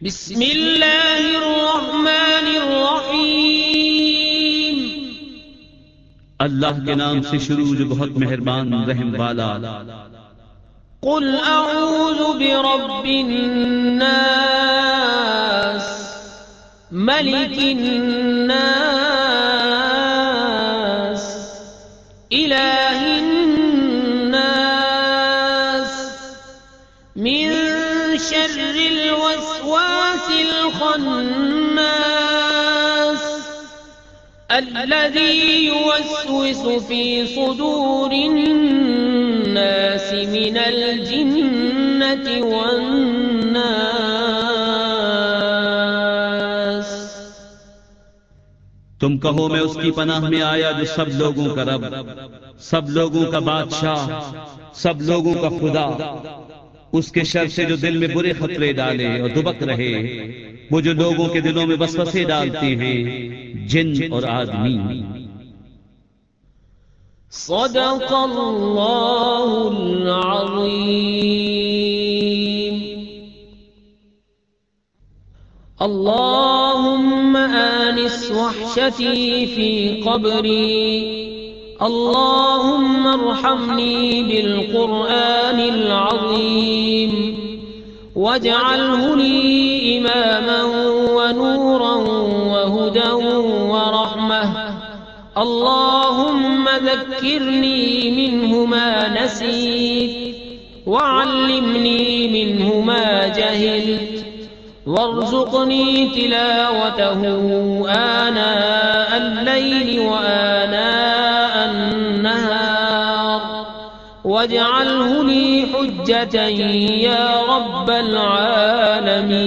बिस्मिल्लाहिर्रहमानिर्रहीम। अल्लाह के नाम से शुरू जो बहुत मेहरबान रहम वाला। कुल अऊज़ु बिरब्बिन नास मलिकिन नास इलाहिन नास मिन शर्रिल वस्वासिल खन्नास अल्लज़ी युवस्विसु फी सुदूरिन नास मिनल जिन्नति वन्नास। तुम कहो मैं उसकी पनाह में आया जो सब लोगों का रब, सब लोगों का बादशाह, सब लोगों का खुदा, उसके शर से जो दिल में बुरे खतरे डाले और दुबक रहे, वो जो लोगों के दिलों में वसवसे डालते हैं, जिन और आदमी। सदक़ल्लाहुल अज़ीम। अल्लाहुम्मा आनिस वहशती फी क़ब्री, अल्लाहुम्मा अर्हमनी बिल क़ुरआनिल अज़ीम वजअल्हु ली इमामन व नूरन व हुदन व रहमह। अल्लाहुम्मा ज़क्किरनी मिन्हु मा नसीत वअल्लिमनी मिन्हु मा जहिलत वरज़ुक़नी तिलावतहु आनाअल लैलि व आनाअन नहार वजअल्हु ली हुज्जतन या रब्बल आलमीन।